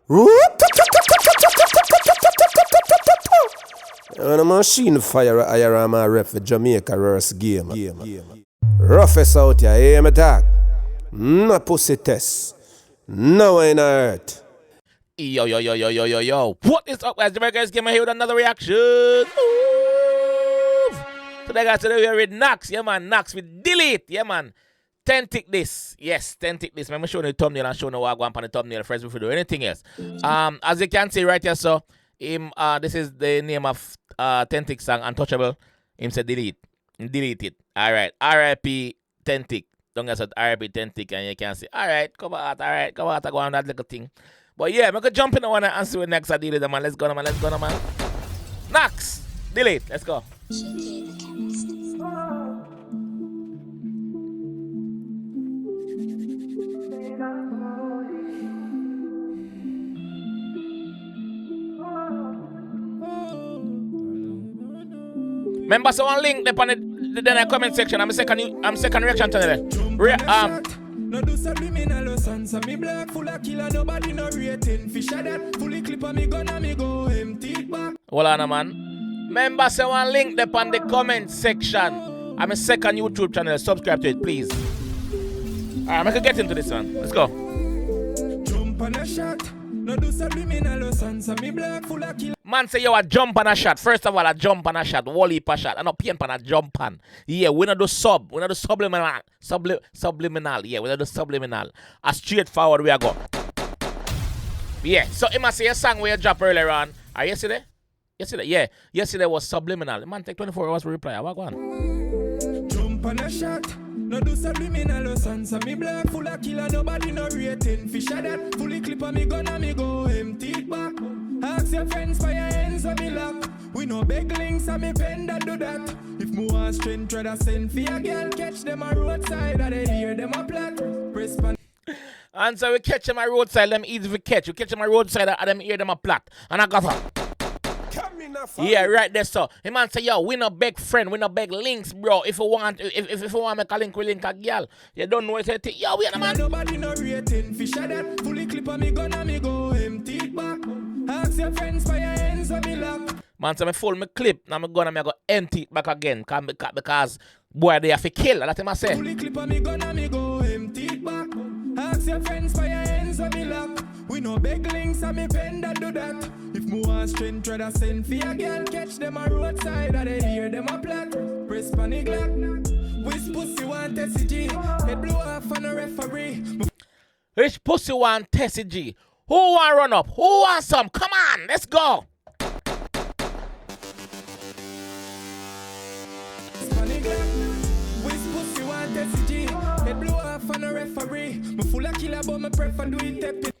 And a machine fire IRM ref for Jamaica versus game. Roughest out here, hear me talk. No pussy test. No in earth. Yo. What is up, guys? Jamaica is here with another reaction. Ooh. Today, guys, we are with KNAXX. Yeah, man. KNAXX with delete. Yeah, man. Thematic this. Yes, Thematic this. I'm showing the thumbnail and showing what I go on the thumbnail first before we do anything else. As you can see right here, so this is the name of Thematic song, Untouchable. Him said delete. Delete it. Alright. R.I.P. Thematic. Don't get said R.I.P. Thematic and you can see. Alright, come out, go on that little thing. But yeah, I'm gonna jump in the one and see what next I delete, man. Let's go, man. KNAXX. Delete. Let's go. Remember someone link up on the comment section. I'm second reaction channel. No do subliminal sons of me black full of killer, nobody no rating. Fish that fully clip on me gun and me go empty back. Hold on, man. Remember someone link up on the comment section. I'm a second YouTube channel. Subscribe to it, please. Alright, I'm gonna get into this one. Let's go. Jump on a shot. No do subliminal sons of me black full of killer. Man say yo a jump on a shot. First of all, a jump on a shot. Wally per shot. I know pain on a jump on. Yeah, we not do sub. We not do subliminal. Subliminal. Yeah, we not do subliminal. A straightforward we are go. Yeah. So it must say a song where you drop earlier on. Are you yesterday? Yesterday? Yeah. Yesterday was subliminal. Man take 24 hours to reply. What go on? Jump on a shot. No do subliminal sons of me black full of killer, nobody no rating. Fish that fully clip on me gun and me go empty back. Ask your friends for your hands on me lock. We no beg links and me pen that do that. If me want strength, try to send for a girl. Catch them a roadside and they hear them a plot. Press pan. And so we catch them a roadside, them easy to catch. We catch them a roadside and them hear them a plot. And I got her. Yeah, right there, so. The man say, yo, we no beg friend, we no beg links, bro. If you want make a link, we link a girl. You don't know it, yo, we are the man. Nobody no rating. Fish that fully clip on me gun and me go empty back. Ask your friends for your hands on me lock. Man say me full me clip, now me gun and me go empty it back again. Because boy they have to kill, that's what I say. Fully clip on me gun and me go empty back. Ask your friends for your hands on me lock. We no beg links and me pen that do that. If me want strength, try to send for a girl. Catch them a roadside and they hear them a plot. Press panic lock. Which pussy want TCG? Head blow off on a referee. Which pussy want TCG? Who want run up? Who want some? Come on, let's go. Panic lock. Which pussy want TCG? Head blow off on a referee. Me full of killer but me prefer do it tapping.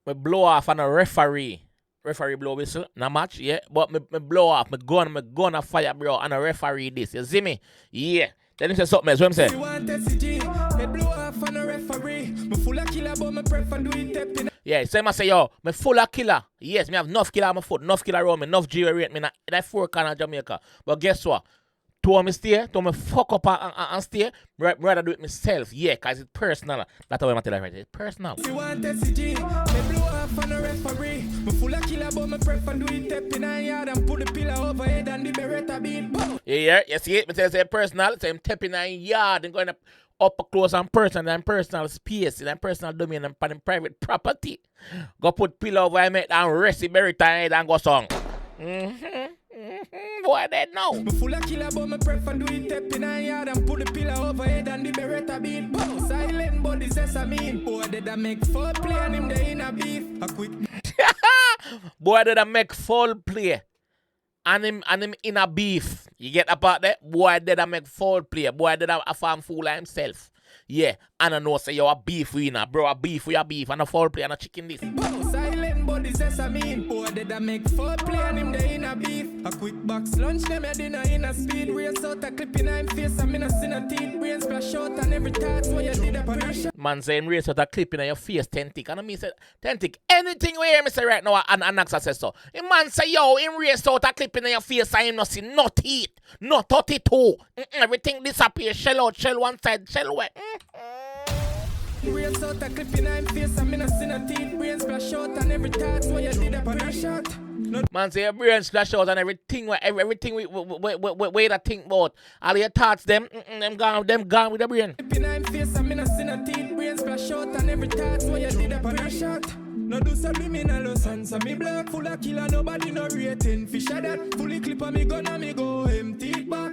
Me blow off on a referee. Referee blow whistle, not match, yeah. But me blow off, me gun a fire, bro, and a referee this. You see me? Yeah. Then he say something else. What him say? Yeah, so I say, yo, me full of killer. Yes, me have enough killer on my foot, enough killer around me, enough G rate me. That 4 corner Jamaica. But guess what? To me stay, to me fuck up and stay, rather do it myself. Yeah, because it's personal. That's what I'm telling you right. It's personal. You want SCG, me blow off on a referee. Me full of killer, but me prefer do it tapping and yard and put the pillar overhead and the beretta beat. Yeah, you see it? Me say personal, so I'm tapping and yard and going up close and personal space, and personal domain and private property. Go put pillar over and make and rest the beretta and go song. Boy, they know. Me full of killer, but me prefer do it tapping and yard and put the pillar overhead and the beretta beat. Silent bodies, yes I mean. Boy, did I make full play and him they in a beef. A quick. Boy, did I make full play and him in a beef. You get about that? Boy, did I make full play. Boy, did I farm fool like himself. Yeah, and I know say you a beef winner, bro. A beef with a beef and a full play and a chicken this. Silent bodies, yes I mean. Boy, did I make full play and him they in a beef. A quick box lunch, them a dinner in a speed. Race out a clip in him face and me no see no teeth. Brain splash out and every thought so you did a pressure. Man saying race out a clip in your face, Thematic. And I mean say, Thematic, anything we hear me say right now and KNAXX says so. The man say, yo, him race out a clip in your face and him no see no teeth. No 32. Everything disappear. Shell out, shell one side, shell away. Brains out a clip in my face, I'm in a sin of teeth. Brains splash out and every thought, so you did a prayer shot. Man say your brain splash out and everything everything we that think about. All your thoughts, them gone with the brain. Clip in my face, I'm in a sin of teeth. Brains splash out and every thought, so you did a prayer shot. No do subliminal sense, me black full of killer, nobody no rating. Fish at that, fully clip on me gun and me go empty it back.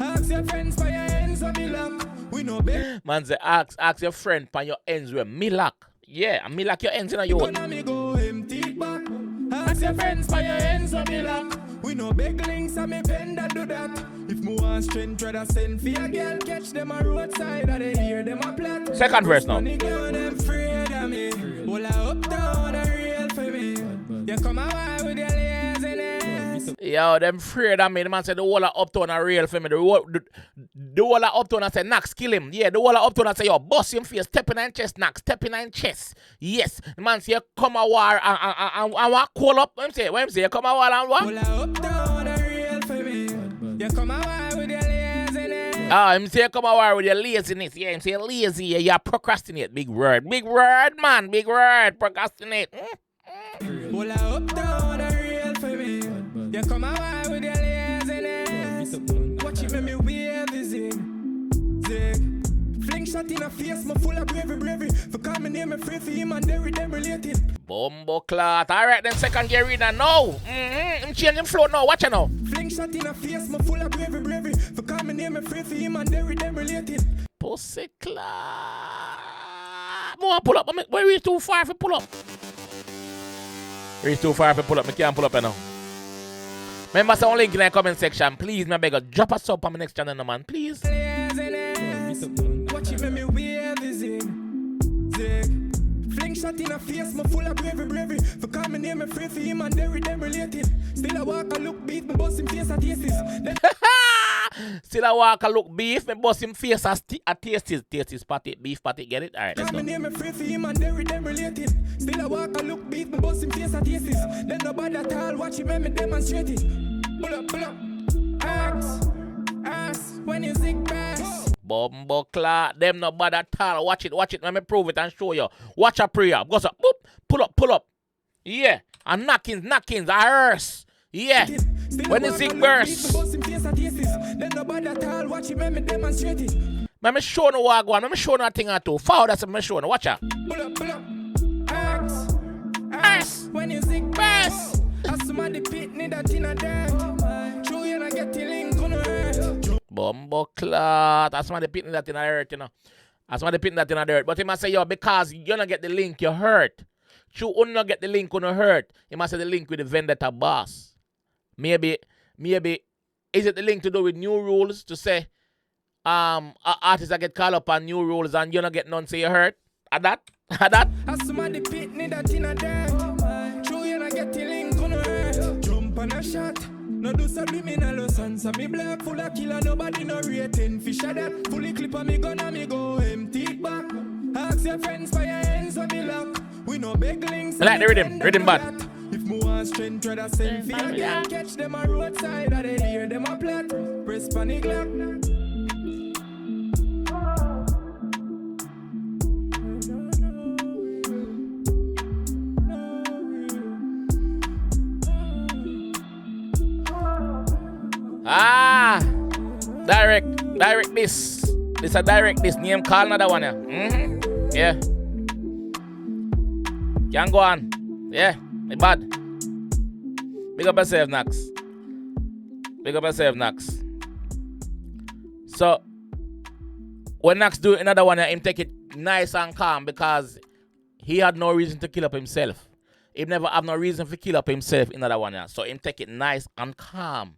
Ask your friends for your ends on me lock. We know better. Man say ask your friend for your ends where me lock. Yeah, and me lock your ends in a yo. Gun and me go empty it back. Ask your friends for your ends on me lock. We know big links and me bend that do that. If me want strength, try to send for a girl, catch them a roadside and they hear them a plot. Second verse now. Them afraid of me. Well, I up down a real for me. You come away with your laziness. Yo, them afraid of me. The man said the whole of Uptown are real for me. The whole of Uptown I said KNAXX kill him. Yeah, the whole of Uptown I say yo, bust him face, step in and chest, KNAXX, step in and chest. Yes, the man say you come a war and what call up. What him say you come a war and what? Well, I up down a real for me. You come away with your laziness. Him say you come a war with your laziness. Yeah, him say lazy. Yeah, you procrastinate. Big word, man. Big word, procrastinate. Well, I up down a real for me. You come away with your laziness. Watch it, make me wave the zig. Fling shot in a face, me full of bravery. For coming near me free for him and them related. Bumbo clot. Alright, then second gear reader now. I'm changing flow now. Watch it now. Fling shot in a face, me full of bravery. For coming near me free for him and them related. Pussy clot. More pull up. Where is too far if you pull up? Reach too far if you pull up. I can't pull up now. Remember, some link in the comment section. Please, my beggar, drop a sub on my next channel, no man. Please. Watch it, make me wave the zig. Fling shot in a face, me full of bravery. For coming near me free for him and them related. Still I walk a look beat, me bust him face at tastes. Still I walk a look beef, me bust him face at tastes. Tastes patty, beef patty, get it? Alright, let's go. Coming near me free for him and them related. Still I walk a look beat, me bust him face at tastes. Then nobody at all, watch him, make me demonstrate it. Pull up. Ass, when you zig pass. Bumbo clot, them no bad at all. Watch it, let me prove it and show you. Watch a prayer. Go so, boop, pull up. Yeah, and knockings, a hearse. Yeah, when the zig burst. Let me show you what I want. Let me show you a thing or two. Follow that's what I'm showing you. Watch out. Pull up. Ass, when you zig burst. As somebody pit need that in a dirt. True, you not get the link on the earth. Bumbo clot. That's why they pitting that in the hurt, you know. That's why they pitting that in the dirt. But he must say, yo, because you don't get the link, you hurt. True, you don't get the link on the hurt. He must say the link with the vendetta boss. Maybe, is it the link to do with new rules to say, artists that get called up on new rules and you don't get none, say you hurt? At that? As somebody pit need that in a dirt. True, you not get the link on the earth. Jump on a shot. No do subliminal sense. Me black full of killer, nobody no rating. Fish at that, fully clip on me gun and me go empty it back. Ask your friends for your ends on me lock. We know big links. I like the rhythm bad. If me want strength, try to send for your girl. Catch them a roadside and they hear them a plot. Press panic lock. Direct this. This a direct this. Name call another one, yeah. Yeah. Can go on. Yeah, it's bad. Big up yourself, KNAXX. So, when KNAXX do another one, him take it nice and calm because he had no reason to kill up himself. He never have no reason to kill up himself in another one, yeah. So, him take it nice and calm.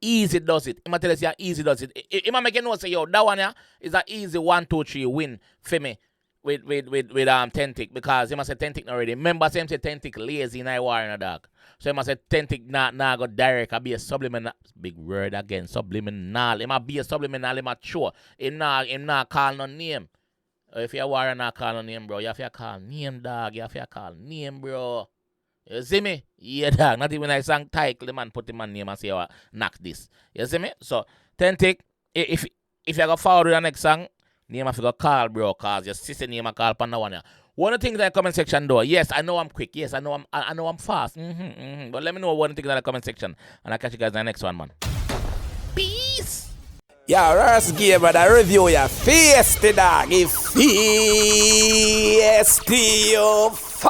Easy does it. I'ma tell you, easy does it. I'ma make you know, say, yo, that one yeah, is an easy 1, 2, 3 win for me with Thematic because he must say Thematic already. Remember, same say Thematic lazy in I war in a dog. So he must say Thematic nah go direct. I be a subliminal. Big word again. Subliminal. He must be a subliminal. He must show. He nah call no name. If you war not call no name, bro, you have to call name, dog. You have to call name, bro. You see me? Yeah, dog. Not even I sang title, the man put him on name and say, oh, KNAXX this. You see me? So, Thematic, if you go forward with the next song, Name have to go call, bro, cause your sister name a call pan the one. Yeah. One of the things in the comment section though. Yes, I know I'm quick. Yes, I know I'm fast. But let me know one of the things in the comment section. And I'll catch you guys in the next one, man. Peace! Yeah, Rust Gamer, the review your feisty dog. If feisty, you fuck.